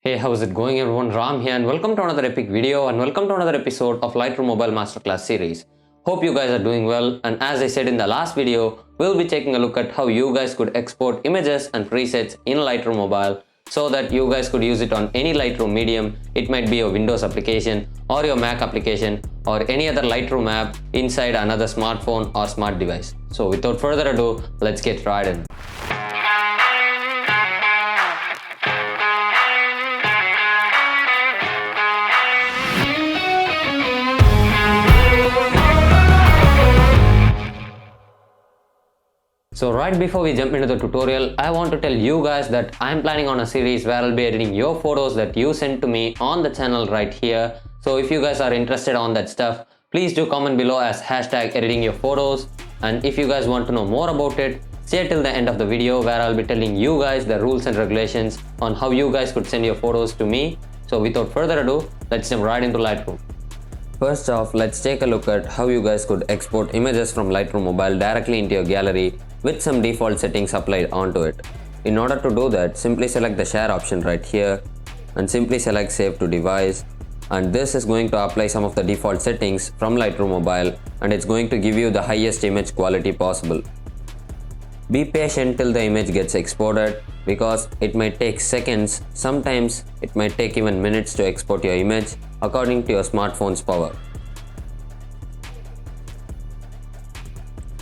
Hey, how's it going everyone? Ram here and welcome to another epic video and welcome to another episode of Lightroom Mobile Masterclass series. Hope you guys are doing well, and as I said in the last video, we'll be taking a look at how you guys could export images and presets in Lightroom Mobile so that you guys could use it on any Lightroom medium. It might be a Windows application or your Mac application or any other Lightroom app inside another smartphone or smart device. So without further ado, let's get right in. So right before we jump into the tutorial, I want to tell you guys that I'm planning on a series where I'll be editing your photos that you sent to me on the channel right here. So if you guys are interested on that stuff, please do comment below as hashtag editing your photos. And if you guys want to know more about it, stay till the end of the video where I'll be telling you guys the rules and regulations on how you guys could send your photos to me. So without further ado, let's jump right into Lightroom. First off, let's take a look at how you guys could export images from Lightroom Mobile directly into your gallery with some default settings applied onto it. In order to do that, simply select the share option right here and simply select save to device, and this is going to apply some of the default settings from Lightroom Mobile and it's going to give you the highest image quality possible. Be patient till the image gets exported because it might take seconds, sometimes it might take even minutes to export your image according to your smartphone's power.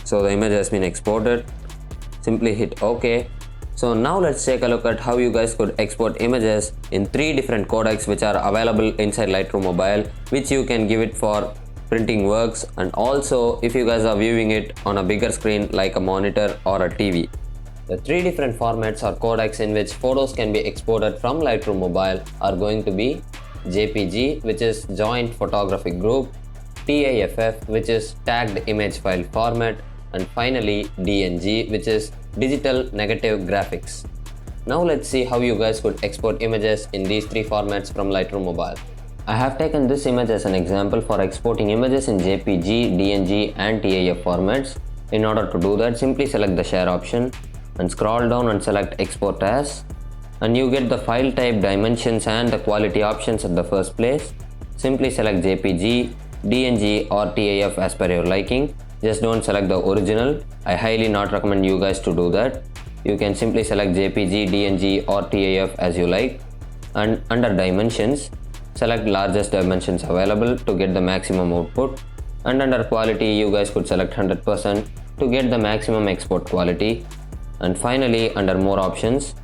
So the image has been exported, simply hit OK. So now let's take a look at how you guys could export images in 3 different codecs which are available inside Lightroom Mobile, which you can give it for printing works, and also if you guys are viewing it on a bigger screen like a monitor or a TV. The 3 different formats or codecs in which photos can be exported from Lightroom Mobile are going to be JPG, which is Joint Photographic Group, TIFF, which is Tagged Image File Format, and finally DNG, which is Digital Negative Graphics. Now let's see how you guys could export images in these 3 formats from Lightroom Mobile. I have taken this image as an example for exporting images in JPG, DNG and TIF formats. In order to do that, simply select the share option and scroll down and select export as, and you get the file type, dimensions and the quality options at the first place. Simply select JPG, DNG or TIF as per your liking. Just don't select the original. I highly not recommend you guys to do that. You can simply select JPG, DNG or TIF as you like, and under dimensions, select largest dimensions available to get the maximum output, and under quality you guys could select 100% to get the maximum export quality, and finally under more options,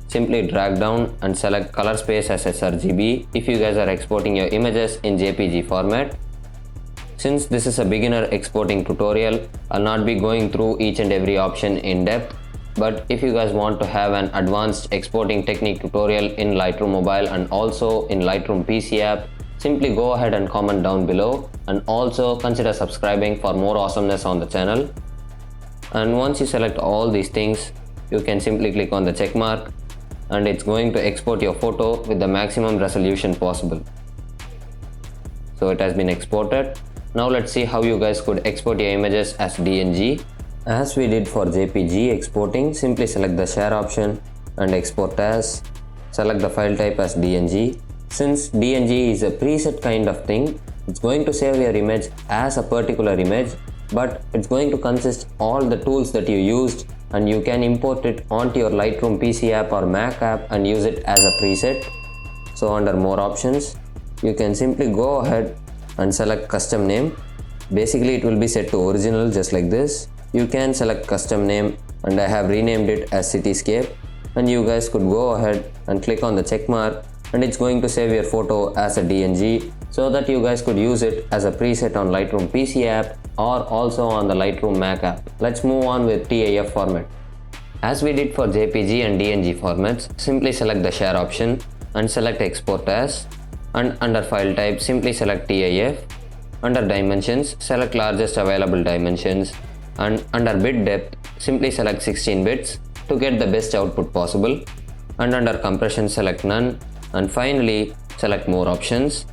simply drag down and select color space as sRGB if you guys are exporting your images in JPG format. Since this is a beginner exporting tutorial, I'll not be going through each and every option in depth, but if you guys want to have an advanced exporting technique tutorial in Lightroom Mobile and also in Lightroom PC app, simply go ahead and comment down below, and also consider subscribing for more awesomeness on the channel. And once you select all these things, you can simply click on the check mark and it's going to export your photo with the maximum resolution possible. So it has been exported. Now let's see how you guys could export your images as DNG. As we did for JPG exporting, simply select the share option and export as, select the file type as DNG. Since DNG is a preset kind of thing, it's going to save your image as a particular image, but it's going to consist all the tools that you used, and you can import it onto your Lightroom PC app or Mac app and use it as a preset. So under more options, you can simply go ahead and select custom name. Basically it will be set to original just like this. You can select custom name and I have renamed it as Cityscape, and you guys could go ahead and click on the check mark and it's going to save your photo as a DNG so that you guys could use it as a preset on Lightroom PC app or also on the Lightroom Mac app. Let's move on with TIF format. As we did for JPG and DNG formats, simply select the share option and select export as, and under file type simply select TIF. Under dimensions, select largest available dimensions, and under bit depth simply select 16 bits to get the best output possible, and under compression select none, and finally select more options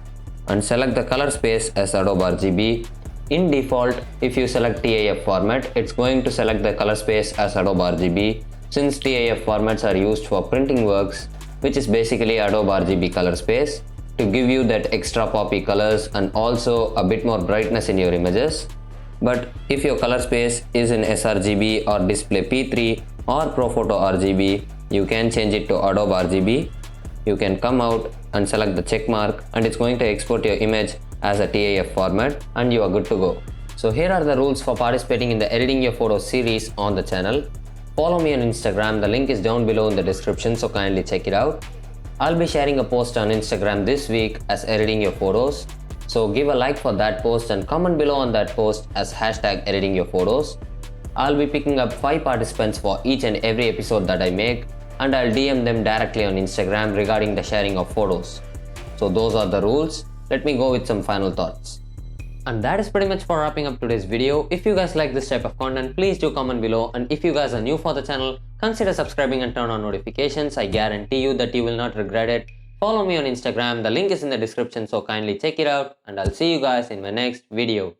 and select the color space as Adobe RGB. In default, if you select TIF format, it's going to select the color space as Adobe RGB. Since TIF formats are used for printing works, which is basically Adobe RGB color space, to give you that extra poppy colors and also a bit more brightness in your images. But if your color space is in sRGB or display P3 or ProPhoto RGB, you can change it to Adobe RGB. You can come out and select the check mark, and it's going to export your image as a TIF format, and you are good to go. So here are the rules for participating in the Editing Your Photos series on the channel. Follow me on Instagram, the link is down below in the description, so kindly check it out. I'll be sharing a post on Instagram this week as Editing Your Photos. So give a like for that post and comment below on that post as hashtag Editing Your Photos. I'll be picking up 5 participants for each and every episode that I make, and I'll DM them directly on Instagram regarding the sharing of photos. So those are the rules. Let me go with some final thoughts. And that is pretty much for wrapping up today's video. If you guys like this type of content, please do comment below, and if you guys are new for the channel, consider subscribing and turn on notifications. I guarantee you that you will not regret it. Follow me on Instagram, the link is in the description, so kindly check it out, and I'll see you guys in my next video.